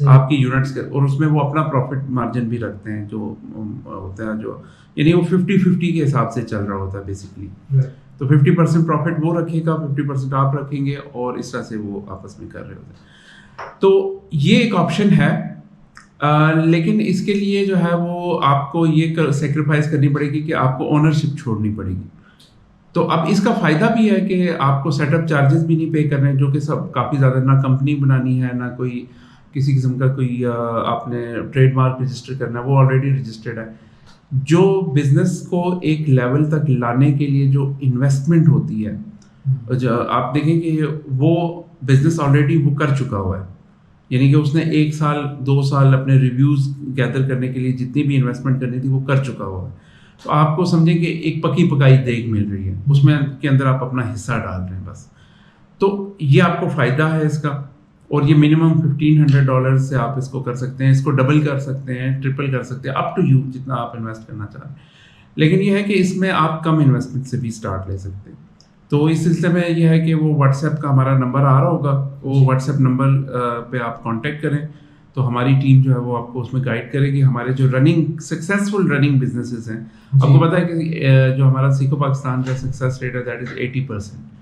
آپ کی یونٹس کے, اور اس میں وہ اپنا پروفٹ مارجن بھی رکھتے ہیں جو ہوتا ہے, جو یعنی وہ 50-50 کے حساب سے چل رہا ہوتا ہے بیسکلی. تو 50% پروفٹ وہ رکھے گا, 50% آپ رکھیں گے, اور اس طرح سے وہ آپس میں کر رہے ہوتے ہیں. تو یہ ایک آپشن ہے, لیکن اس کے لیے جو ہے وہ آپ کو یہ سیکریفائز کرنی پڑے گی کہ آپ کو اونرشپ چھوڑنی پڑے گی. تو اب اس کا فائدہ بھی ہے کہ آپ کو سیٹ اپ چارجز بھی نہیں پے کرنے, جو کہ سب کافی زیادہ, نہ کمپنی بنانی ہے, نہ کوئی کسی قسم کا کوئی آپ نے ٹریڈ مارک رجسٹر کرنا ہے, وہ آلریڈی رجسٹرڈ ہے. جو بزنس کو ایک لیول تک لانے کے لیے جو انویسٹمنٹ ہوتی ہے, آپ دیکھیں کہ وہ بزنس آلریڈی وہ کر چکا ہوا ہے, یعنی کہ اس نے 1 سال 2 سال اپنے ریویوز گیدر کرنے کے لیے جتنی بھی انویسٹمنٹ کرنی تھی وہ کر چکا ہوا ہے. تو آپ کو سمجھیں کہ ایک پکی پکائی دیگ مل رہی ہے, اس میں کے اندر آپ اپنا حصہ ڈال رہے ہیں بس. تو یہ آپ کو فائدہ ہے اس کا, اور یہ منیمم $1,500 سے آپ اس کو کر سکتے ہیں, اس کو ڈبل کر سکتے ہیں, ٹرپل کر سکتے ہیں, اپ ٹو یو جتنا آپ انویسٹ کرنا چاہ رہے ہیں. لیکن یہ ہے کہ اس میں آپ کم انویسٹمنٹ سے بھی اسٹارٹ لے سکتے ہیں. تو اس سلسلے میں یہ ہے کہ وہ واٹس ایپ کا ہمارا نمبر آ رہا ہوگا, وہ واٹس ایپ نمبر پہ آپ کانٹیکٹ کریں, تو ہماری ٹیم جو ہے وہ آپ کو اس میں گائڈ کرے گی. ہمارے جو سکسیزفل رننگ بزنسز ہیں, آپ کو پتہ ہے کہ جو ہمارا سیکھو پاکستان کا سکسیس ریٹ ہے دیٹ از 80%.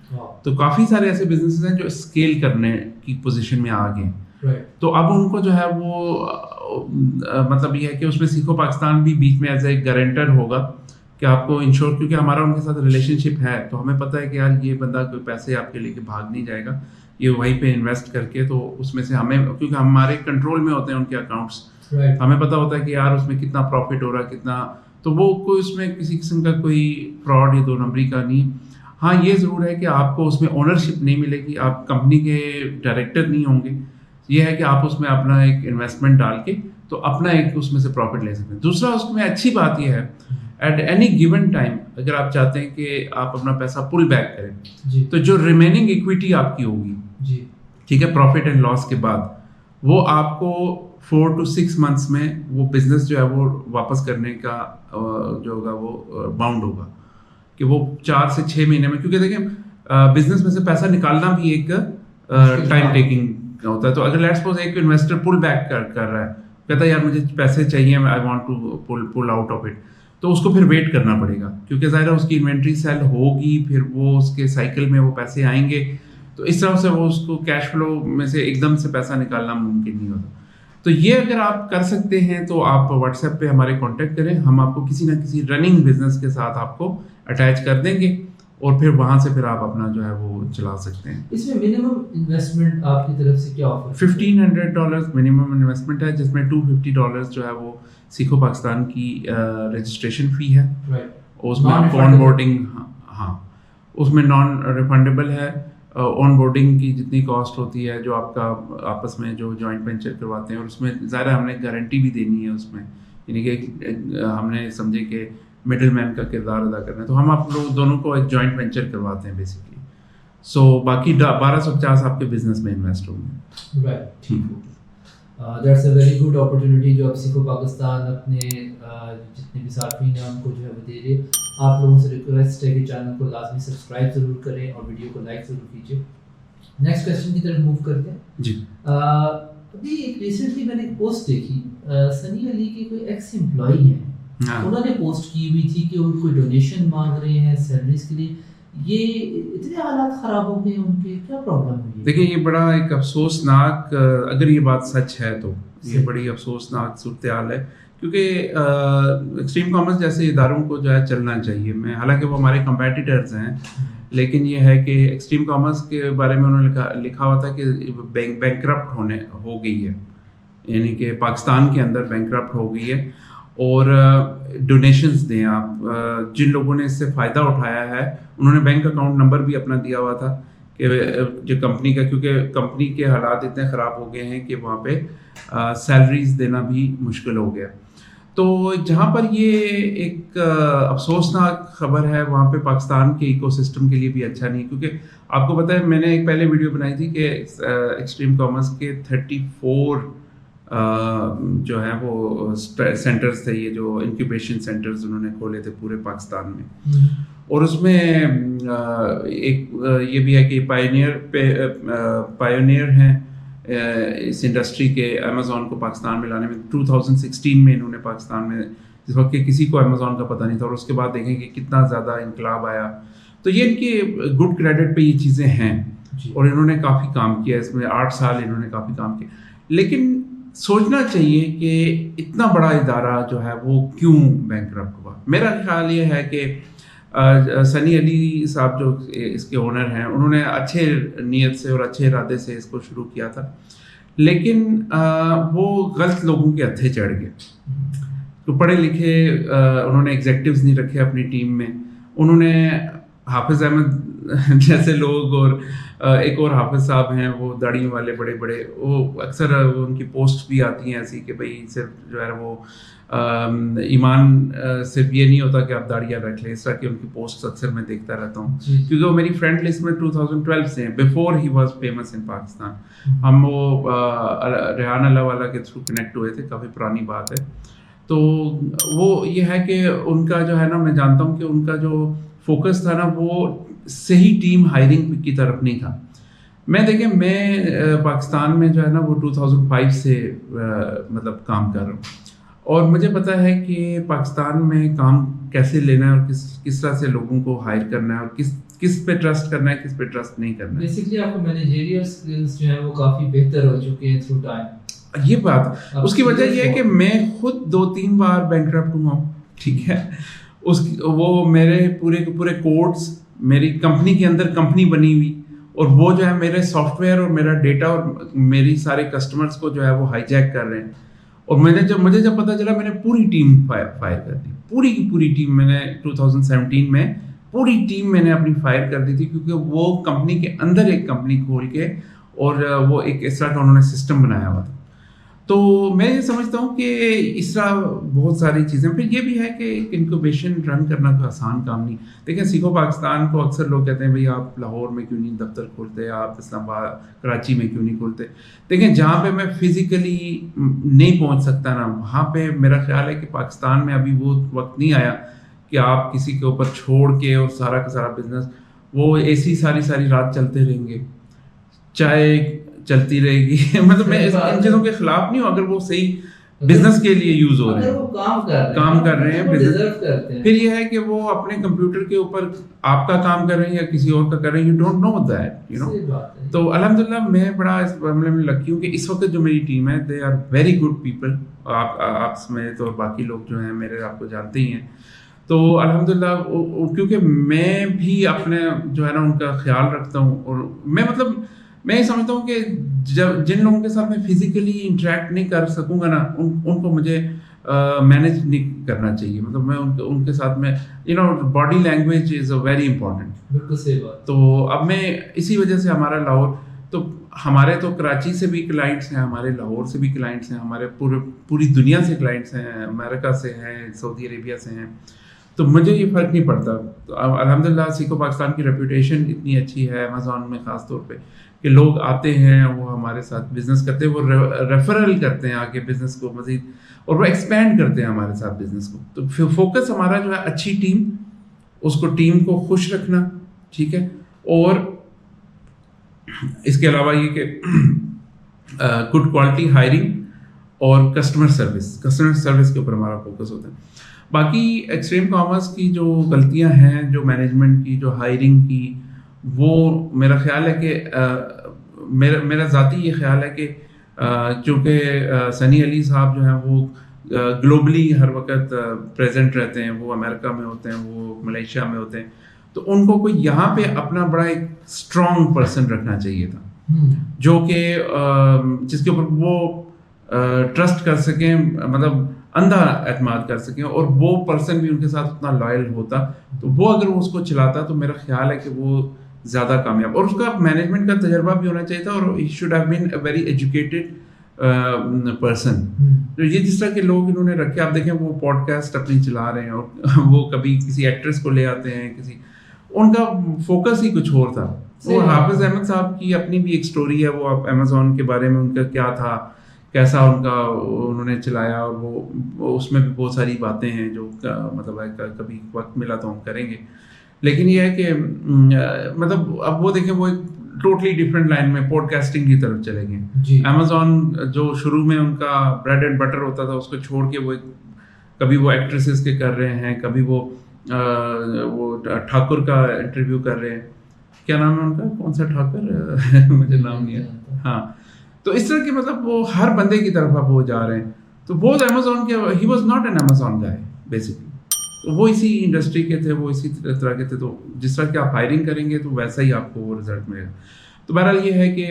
تو کافی سارے ایسے بزنسز ہیں جو اسکیل کرنے کی پوزیشن میں آ گئے ہیں. تو اب ان کو جو ہے وہ مطلب یہ ہے کہ اس میں سیکھو پاکستان بھی بیچ میں ایز اے گارنٹر ہوگا کہ آپ کو انشور, کیونکہ ہمارا ان کے ساتھ ریلیشن شپ ہے, تو ہمیں پتہ ہے کہ یار یہ بندہ کوئی پیسے آپ کے لے کے بھاگ نہیں جائے گا, یہ وہیں پہ انویسٹ کر کے, تو اس میں سے ہمیں, کیونکہ ہمارے کنٹرول میں ہوتے ہیں ان کے اکاؤنٹس, ہمیں پتہ ہوتا ہے کہ یار اس میں کتنا پروفٹ ہو رہا ہے کتنا, تو وہ کوئی اس میں کسی قسم کا کوئی فراڈ یا 2 نمبری کا نہیں. ہاں یہ ضرور ہے کہ آپ کو اس میں اونرشپ نہیں ملے گی, آپ کمپنی کے ڈائریکٹر نہیں ہوں گے. یہ ہے کہ آپ اس میں اپنا ایک انویسٹمنٹ ڈال کے تو اپنا ایک اس میں سے پروفٹ لے سکتے ہیں. دوسرا اس میں اچھی بات یہ ہے, ایٹ اینی گیون ٹائم اگر آپ چاہتے ہیں کہ آپ اپنا پیسہ پل بیک کریں, تو جو ریمیننگ ایکویٹی آپ کی ہوگی, ٹھیک ہے, پروفٹ اینڈ لاس کے بعد, وہ آپ کو 4 to 6 months میں وہ بزنس جو ہے وہ واپس کرنے کا جو ہوگا وہ باؤنڈ ہوگا, کہ وہ 4 سے 6 مہینے میں, کیونکہ دیکھیں بزنس میں سے پیسہ نکالنا بھی ایک ٹائم ٹیکنگ ہوتا ہے. تو اگر لیٹس سپوز ایک انویسٹر پل بیک کر رہا ہے, کہتا ہے یار مجھے پیسے چاہیے, I want to pull out of it, تو اس کو پھر ویٹ کرنا پڑے گا, کیونکہ ظاہر ہے اس کی انوینٹری سیل ہوگی, پھر وہ اس کے سائیکل میں وہ پیسے آئیں گے, تو اس طرح سے وہ اس کو کیش فلو میں سے ایک دم سے پیسہ نکالنا ممکن نہیں ہوتا. تو یہ اگر آپ کر سکتے ہیں تو آپ واٹس ایپ پہ ہمارے کانٹیکٹ کریں, ہم آپ کو کسی نہ کسی رننگ بزنس کے ساتھ آپ کو اٹیچ کر دیں گے, اور پھر وہاں سے پھر آپ اپنا جو ہے وہ چلا سکتے ہیں. اس میں منیمم انویسٹمنٹ آپ کی طرف سے کیا آفر؟ $1,500 منیمم انویسٹمنٹ ہے, جس میں $250 جو ہے وہ سیکھو پاکستان کی رجسٹریشن فی ہے, اس میں آن بورڈنگ, ہاں اس میں نان ریفنڈیبل ہے. آن بورڈنگ کی جتنی کاسٹ ہوتی ہے جو آپ کا آپس میں جو جوائنٹ وینچر کرواتے ہیں, اور اس میں ظاہر ہم نے گارنٹی بھی دینی ہے اس میں, یعنی کہ ہم نے سمجھے کہ مڈل مین کا کردار ادا کرنا ہے, تو ہم آپ لوگ دونوں کو ایک جوائنٹ وینچر کرواتے ہیں بیسکلی. سو باقی 1250 آپ کے بزنس میں انویسٹ ہوں گے. رائٹ, ٹھیک ہو, that's a very good opportunity جو اب سیکھو پاکستان اپنے جتنے بھی صارفین ہیں ان کو جو ہے وہ دے رہے. آپ لوگوں سے ریکویسٹ ہے کہ چینل کو لازمی سبسکرائب ضرور کریں اور ویڈیو کو لائک ضرور کیجیے. نیکسٹ کویسچن کی طرف موو کرتے ہیں. جی, ابھی ایک ریسنٹلی میں نے ایک پوسٹ دیکھی, سنی علی کے کوئی ایکس امپلائی ہیں, انہوں نے پوسٹ کی ہوئی تھی کہ وہ کوئی ڈونیشن مانگ رہے ہیں سیلریز کے لیے. یہ اتنے حالات خراب ہو گئے ان کے, کیا پرابلم ہوئی؟ دیکھیں یہ بڑا ایک افسوسناک, اگر یہ بات سچ ہے تو یہ بڑی افسوسناک صورتحال ہے, کیونکہ ایکسٹریم کامرس جیسے اداروں کو جو ہے چلنا چاہیے. میں حالانکہ وہ ہمارے کمپیٹیٹرز ہیں, لیکن یہ ہے کہ ایکسٹریم کامرس کے بارے میں انہوں نے لکھا ہوا تھا کہ بینکرپٹ ہو گئی ہے, یعنی کہ پاکستان کے اندر بینکرپٹ ہو گئی ہے. اور ڈونیشنز دیں آپ, جن لوگوں نے اس سے فائدہ اٹھایا ہے انہوں نے بینک اکاؤنٹ نمبر بھی اپنا دیا ہوا تھا کہ جو کمپنی کا, کیونکہ کمپنی کے حالات اتنے خراب ہو گئے ہیں کہ وہاں پہ سیلریز دینا بھی مشکل ہو گیا. تو جہاں پر یہ ایک افسوسناک خبر ہے, وہاں پہ پاکستان کے ایکو سسٹم کے لیے بھی اچھا نہیں, کیونکہ آپ کو پتہ ہے میں نے ایک پہلے ویڈیو بنائی تھی کہ ایکسٹریم کامرس کے 34 جو ہیں وہ سینٹرز تھے, یہ جو انکیوبیشن سینٹرز انہوں نے کھولے تھے پورے پاکستان میں. اور اس میں ایک یہ بھی ہے کہ پائونیئر ہیں اس انڈسٹری کے امیزون کو پاکستان میں لانے میں. 2016 میں انہوں نے پاکستان میں, جس وقت کہ کسی کو امیزون کا پتہ نہیں تھا, اور اس کے بعد دیکھیں کہ کتنا زیادہ انقلاب آیا. تو یہ ان کے گڈ کریڈٹ پہ یہ چیزیں ہیں, اور انہوں نے کافی کام کیا اس میں. 8 سال انہوں نے کافی کام کیا. لیکن سوچنا چاہیے کہ اتنا بڑا ادارہ جو ہے وہ کیوں بینکرپٹ ہوا. میرا خیال یہ ہے کہ سنی علی صاحب جو اس کے اونر ہیں, انہوں نے اچھے نیت سے اور اچھے ارادے سے اس کو شروع کیا تھا, لیکن وہ غلط لوگوں کے ہتھے چڑھ گئے. تو پڑھے لکھے انہوں نے ایگزیکٹوز نہیں رکھے اپنی ٹیم میں. انہوں نے حافظ احمد جیسے لوگ, اور ایک اور حافظ صاحب ہیں وہ داڑھی والے بڑے بڑے, وہ اکثر ان کی پوسٹ بھی آتی ہیں ایسی کہ بھائی صرف جو ہے وہ ایمان صرف یہ نہیں ہوتا کہ آپ داڑیاں رکھ لیں, اس طرح کی ان کی پوسٹ اکثر میں دیکھتا رہتا ہوں, کیونکہ وہ میری فرینڈ لسٹ میں 2012 سے ہیں, بیفور ہی واز فیمس ان پاکستان. ہم وہ ریحان اللہ والا کے تھرو کنیکٹ ہوئے تھے, کافی پرانی بات ہے. تو وہ یہ ہے کہ ان کا جو ہے نا, میں جانتا ہوں کہ ان کا جو فوکس تھا نا وہ صحیح ٹیم ہائرنگ کی طرف نہیں تھا. میں دیکھیں, میں پاکستان میں جو ہے نا وہ 2005 سے مطلب کام کر رہا ہوں, اور مجھے پتہ ہے کہ پاکستان میں کام کیسے لینا ہے, اور کس طرح سے لوگوں کو ہائر کرنا ہے, اور کس پہ ٹرسٹ کرنا ہے, کس پہ ٹرسٹ نہیں کرنا ہے. بیسیکلی آپ کو مینیجریل سکلز جو ہیں وہ کافی بہتر ہو چکے ہیں تھرو ٹائم. یہ بات, اس کی وجہ یہ ہے کہ میں خود 2-3 بار بینکرپٹ ہوا ہوں, ٹھیک ہے. وہ میرے پورے کوڈز میری کمپنی کے اندر کمپنی بنی ہوئی, اور وہ جو ہے میرے سافٹ ویئر اور میرا ڈیٹا اور میری سارے کسٹمرز کو جو ہے وہ ہائی جیک کر رہے ہیں. اور مجھے جب پتہ چلا, میں نے پوری ٹیم فائر کر دی, پوری کی پوری ٹیم. میں نے 2017 میں پوری ٹیم میں نے اپنی فائر کر دی تھی, کیونکہ وہ کمپنی کے اندر ایک کمپنی کھول کے, اور وہ ایک اس طرح کا انہوں نے سسٹم بنایا ہوا تھا. تو میں یہ سمجھتا ہوں کہ اس طرح بہت ساری چیزیں. پھر یہ بھی ہے کہ ایک انکوبیشن رن کرنا کوئی آسان کام نہیں. دیکھیں, سیکھو پاکستان کو اکثر لوگ کہتے ہیں بھائی آپ لاہور میں کیوں نہیں دفتر کھولتے, آپ اسلام آباد کراچی میں کیوں نہیں کھولتے. دیکھیں, جہاں پہ میں فزیکلی نہیں پہنچ سکتا نا, وہاں پہ میرا خیال ہے کہ پاکستان میں ابھی وہ وقت نہیں آیا کہ آپ کسی کے اوپر چھوڑ کے اور سارا کا سارا بزنس, وہ ایسی ساری رات چلتے رہیں گے, چائے چلتی رہے گی. مطلب میں ان چیزوں کے خلاف نہیں ہوں, اگر وہ صحیح بزنس کے لیے یوز ہو رہے ہیں, کام کر رہے ہیں. پھر یہ ہے کہ وہ اپنے کمپیوٹر کے اوپر آپ کا کام کر رہے ہیں یا کسی اور کا کر رہے ہیں, you don't know that, you know. تو الحمدللہ میں بڑا اس معاملے میں لکی ہوں کہ اس وقت جو میری ٹیم ہے, they are very good people. آپ سمیت اور باقی لوگ جو ہیں میرے, آپ کو جانتے ہی ہیں. تو الحمدللہ, کیونکہ میں بھی اپنے جو ہے نا ان کا خیال رکھتا ہوں, اور میں یہ سمجھتا ہوں کہ جن لوگوں کے ساتھ میں فزیکلی انٹریکٹ نہیں کر سکوں گا نا, ان کو مجھے مینیج نہیں کرنا چاہیے. مطلب میں ان کے ساتھ میں body language is a very important. بالکل صحیح بات. تو اب میں اسی وجہ سے ہمارا لاہور, تو ہمارے تو کراچی سے بھی کلائنٹس ہیں, ہمارے لاہور سے بھی کلائنٹس ہیں, ہمارے پوری دنیا سے کلائنٹس ہیں, امریکہ سے ہیں, سعودی عربیہ سے ہیں. تو مجھے یہ فرق نہیں پڑتا. تو الحمدللہ سیکھو پاکستان کی ریپوٹیشن اتنی اچھی ہے امیزون میں خاص طور پہ, کہ لوگ آتے ہیں, وہ ہمارے ساتھ بزنس کرتے ہیں, وہ ریفرل کرتے ہیں آگے بزنس کو مزید, اور وہ ایکسپینڈ کرتے ہیں ہمارے ساتھ بزنس کو. تو فوکس ہمارا جو ہے اچھی ٹیم, اس کو ٹیم کو خوش رکھنا, ٹھیک ہے. اور اس کے علاوہ یہ کہ گڈ کوالٹی ہائرنگ اور کسٹمر سروس کے اوپر ہمارا فوکس ہوتا ہے. باقی ایکسٹریم کامرس کی جو غلطیاں ہیں, جو مینجمنٹ کی, جو ہائرنگ کی, وہ میرا خیال ہے کہ میرا ذاتی یہ خیال ہے کہ چونکہ سنی علی صاحب جو ہیں وہ گلوبلی ہر وقت پریزنٹ رہتے ہیں, وہ امریکہ میں ہوتے ہیں, وہ ملیشیا میں ہوتے ہیں, تو ان کو کوئی یہاں پہ اپنا بڑا ایک اسٹرانگ پرسن رکھنا چاہیے تھا, جو کہ جس کے اوپر وہ ٹرسٹ کر سکیں, مطلب اندھا اعتماد کر سکیں, اور وہ پرسن بھی ان کے ساتھ اتنا لائل ہوتا. تو وہ اگر اس کو چلاتا تو میرا خیال ہے کہ وہ زیادہ کامیاب, اور اس کا مینجمنٹ کا تجربہ بھی ہونا چاہیے تھا, اور he should have been a very educated person. تو یہ جس طرح کے لوگ انہوں نے رکھے, آپ دیکھیں وہ پوڈ کاسٹ اپنی چلا رہے ہیں, اور وہ کبھی کسی ایکٹریس کو لے آتے ہیں, ان کا فوکس ہی کچھ اور تھا. وہ حافظ احمد صاحب کی اپنی بھی ایک سٹوری ہے, وہ آپ امیزون کے بارے میں ان کا کیا تھا, کیسا انہوں نے چلایا, اور وہ اس میں بھی بہت ساری باتیں ہیں جو مطلب کبھی وقت ملا تو ہم کریں گے. لیکن یہ ہے کہ مطلب اب وہ دیکھیں, وہ ایک ٹوٹلی ڈفرینٹ لائن میں پوڈکاسٹنگ کی طرف چلے گئے. جی. Amazon جو شروع میں ان کا بریڈ اینڈ بٹر ہوتا تھا اس کو چھوڑ کے وہ کبھی وہ ایکٹریسز کے کر رہے ہیں, کبھی وہ ٹھاکر کا انٹرویو کر رہے ہیں. کیا نام ہے ان کا, کون سا ٹھاکر, مجھے نام نہیں ہے. ہاں, تو اس طرح کے مطلب وہ ہر بندے کی طرف اب وہ جا رہے ہیں. تو بہت Amazon کے, he was not an Amazon guy basically. تو وہ اسی انڈسٹری کے تھے, وہ اسی طرح کے تھے. تو جس طرح کہ آپ ہائرنگ کریں گے تو ویسا ہی آپ کو وہ رزلٹ ملے گا. تو بہرحال یہ ہے کہ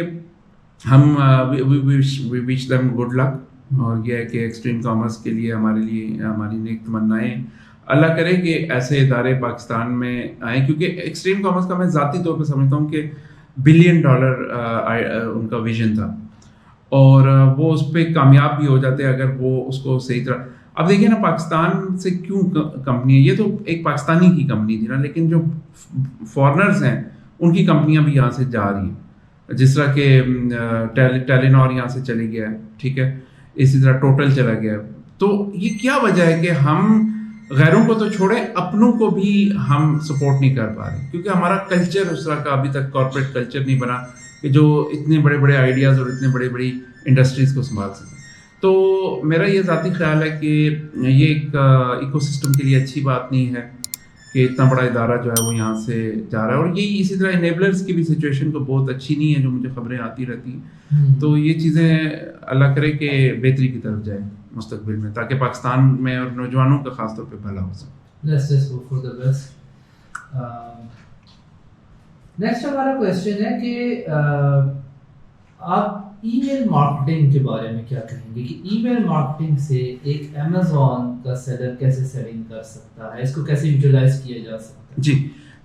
ہم وی وش دیم گڈ لک, اور یہ ہے کہ ایکسٹریم کامرس کے لیے ہماری نیک تمنائیں. اللہ کرے کہ ایسے ادارے پاکستان میں آئیں, کیونکہ ایکسٹریم کامرس کا میں ذاتی طور پہ سمجھتا ہوں کہ $1 بلین ان کا ویژن تھا, اور وہ اس پہ کامیاب بھی ہو جاتے اگر وہ اس کو صحیح طرح. اب دیکھیں نا پاکستان سے کیوں کمپنی ہے, یہ تو ایک پاکستانی کی کمپنی تھی نا, لیکن جو فارنرز ہیں ان کی کمپنیاں بھی یہاں سے جا رہی ہیں, جس طرح کہ ٹیلینور یہاں سے چلی گیا ہے, ٹھیک ہے, اسی طرح ٹوٹل چلا گیا. تو یہ کیا وجہ ہے کہ ہم غیروں کو تو چھوڑیں, اپنوں کو بھی ہم سپورٹ نہیں کر پا رہے, کیونکہ ہمارا کلچر اس طرح کا ابھی تک کارپوریٹ کلچر نہیں بنا کہ جو اتنے بڑے بڑے آئیڈیاز اور اتنے بڑی انڈسٹریز کو سنبھال سکیں. تو میرا یہ ذاتی خیال ہے کہ یہ ایک ایکو سسٹم کے لیے اچھی بات نہیں ہے کہ اتنا بڑا ادارہ جو ہے وہ یہاں سے جا رہا ہے. اور یہی اسی طرح انیبلرز کی بھی سچویشن کو بہت اچھی نہیں ہے, جو مجھے خبریں آتی رہتی ہیں. تو یہ چیزیں اللہ کرے کہ بہتری کی طرف جائیں مستقبل میں, تاکہ پاکستان میں اور نوجوانوں کا خاص طور پہ بھلا ہو سکے. Let's just hope for the best. Next ہمارا کویسچن ہے کہ آپ ای میل مارکیٹنگ کے بارے میں کیا کہیں گے, کہ ای میل مارکیٹنگ سے ایک امیزون کا سیلر کیسے سیلنگ کر سکتا ہے, اس کو کیسے یوٹیلائز کیا جا سکتا ہے؟ جی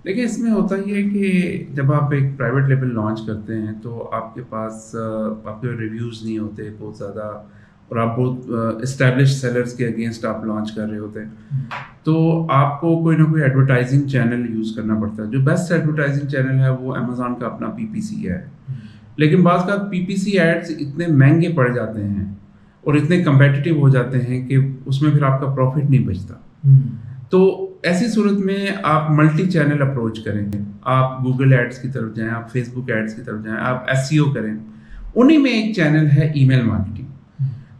دیکھیں, اس میں ہوتا یہ ہے کہ جب آپ ایک پرائیویٹ لیبل لانچ کرتے ہیں تو آپ کے پاس آپ کے ریویوز نہیں ہوتے بہت زیادہ, اور آپ بہت اسٹیبلش سیلرز کے اگینسٹ آپ لانچ کر رہے ہوتے ہیں, تو آپ کو کوئی نہ کوئی ایڈورٹائزنگ چینل یوز کرنا پڑتا ہے. جو بیسٹ ایڈورٹائزنگ چینل ہے وہ امیزون کا اپنا PPC ہے, لیکن بعض کا PPC ایڈز اتنے مہنگے پڑ جاتے ہیں اور اتنے کمپیٹیٹیو ہو جاتے ہیں کہ اس میں پھر آپ کا پروفٹ نہیں بچتا. تو ایسی صورت میں آپ ملٹی چینل اپروچ کریں گے, آپ گوگل ایڈز کی طرف جائیں, آپ فیس بک ایڈز کی طرف جائیں, آپ SEO کریں. انہی میں ایک چینل ہے ای میل مارکیٹنگ.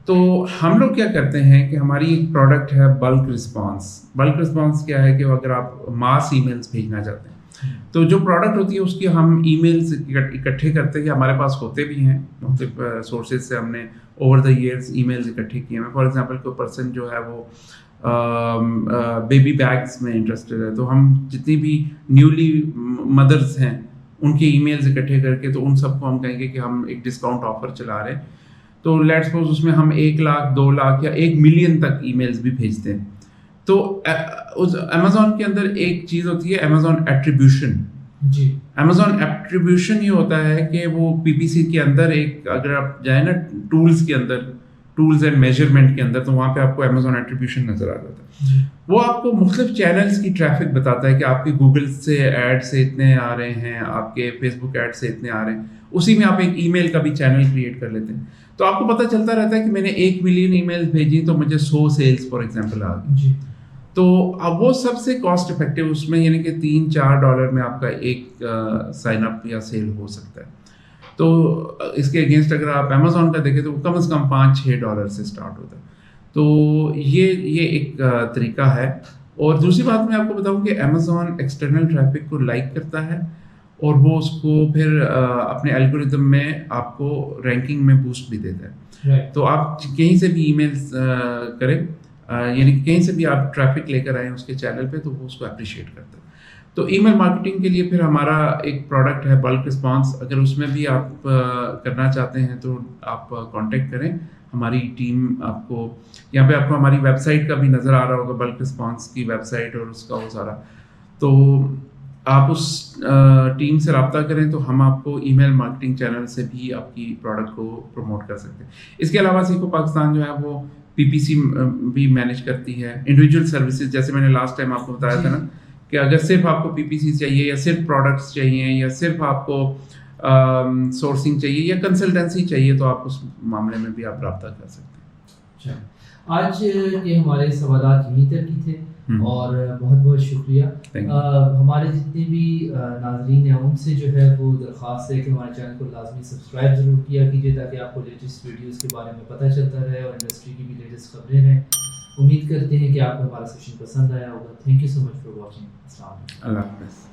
تو ہم لوگ کیا کرتے ہیں کہ ہماری ایک پروڈکٹ ہے بلک رسپانس. بلک رسپانس کیا ہے کہ اگر آپ ماس ای میلز بھیجنا چاہتے ہیں تو جو پروڈکٹ ہوتی ہے اس کی ہم ای میلز اکٹھے کرتے ہیں, ہمارے پاس ہوتے بھی ہیں مختلف سورسز سے, ہم نے over the years emails اکٹھے کیے ہیں. فار ایگزامپل کوئی پرسن جو ہے وہ بیبی بیگس میں انٹرسٹڈ ہے, تو ہم جتنی بھی نیولی مدرز ہیں ان کے ای میلز اکٹھے کر کے تو ان سب کو ہم کہیں گے کہ ہم ایک ڈسکاؤنٹ آفر چلا رہے ہیں. تو لیٹ سپوز اس میں ہم 1 لاکھ 2 لاکھ یا 1 ملین تک ای میلز بھی بھیجتے ہیں. تو اس امیزون کے اندر ایک چیز ہوتی ہے امیزون ایٹریبیوشن. جی, امیزون ایٹریبیوشن یہ ہوتا ہے کہ وہ PPC کے اندر ایک, اگر آپ جائیں نا ٹولز کے اندر, ٹولز اینڈ میجرمنٹ کے اندر, تو وہاں پہ آپ کو امیزون ایٹریبیوشن نظر آ جاتا ہے. وہ آپ کو مختلف چینلز کی ٹریفک بتاتا ہے کہ آپ کے گوگل سے ایڈ سے اتنے آ رہے ہیں, آپ کے فیس بک ایڈ سے اتنے آ رہے ہیں. اسی میں آپ ایک ای میل کا بھی چینل کریٹ کر لیتے ہیں, تو آپ کو پتہ چلتا رہتا ہے کہ میں نے 1 ملین ای میل بھیجی تو مجھے 100 سیلز فار ایگزامپل آ گئی. جی, تو اب وہ سب سے کاسٹ افیکٹو اس میں, یعنی کہ $3-4 میں آپ کا ایک سائن اپ یا سیل ہو سکتا ہے. تو اس کے اگینسٹ اگر آپ امیزون کا دیکھیں تو وہ کم از کم $5-6 سے اسٹارٹ ہوتا ہے. تو یہ ایک طریقہ ہے. اور دوسری بات میں آپ کو بتاؤں کہ امیزون ایکسٹرنل ٹریفک کو لائک کرتا ہے, اور وہ اس کو پھر اپنے الگوریتم میں آپ کو رینکنگ میں بوسٹ بھی دیتا ہے. تو آپ کہیں سے بھی ای میلز کریں, یعنی کہیں سے بھی آپ ٹریفک لے کر آئیں اس کے چینل پہ, تو وہ اس کو اپریشیٹ کرتا ہے. تو ای میل مارکیٹنگ کے لیے پھر ہمارا ایک پروڈکٹ ہے بلک رسپانس. اگر اس میں بھی آپ کرنا چاہتے ہیں تو آپ کانٹیکٹ کریں, ہماری ٹیم آپ کو یہاں پہ آپ کو ہماری ویب سائٹ کا بھی نظر آ رہا ہوگا, بلک رسپانس کی ویب سائٹ اور اس کا وہ سارا. تو آپ اس ٹیم سے رابطہ کریں تو ہم آپ کو ای میل مارکیٹنگ چینل سے بھی آپ کی پروڈکٹ کو پروموٹ کر سکتے ہیں. اس کے علاوہ سیکھو پاکستان جو ہے وہ PPC بھی مینیج کرتی ہے, انڈیویجول سروسز, جیسے میں نے لاسٹ ٹائم آپ کو بتایا تھا نا کہ اگر صرف آپ کو PPC چاہیے یا صرف پروڈکٹس چاہیے یا صرف آپ کو سورسنگ چاہیے یا کنسلٹنسی چاہیے, تو آپ اس معاملے میں بھی آپ رابطہ کر سکتے ہیں. اچھا, آج یہ ہمارے سوالات یہیں تک ہی تھے. اور بہت بہت شکریہ. ہمارے جتنے بھی ناظرین ہیں ان سے جو ہے وہ درخواست ہے کہ ہمارے چینل کو لازمی سبسکرائب ضرور کیا کیجیے تاکہ آپ کو لیٹسٹ ویڈیوز کے بارے میں پتہ چلتا رہے اور انڈسٹری کی بھی لیٹسٹ خبریں رہیں. امید کرتے ہیں کہ آپ کو ہمارا سیشن پسند آیا ہوگا. Thank you so much for watching. السلام علیکم. اللہ حافظ.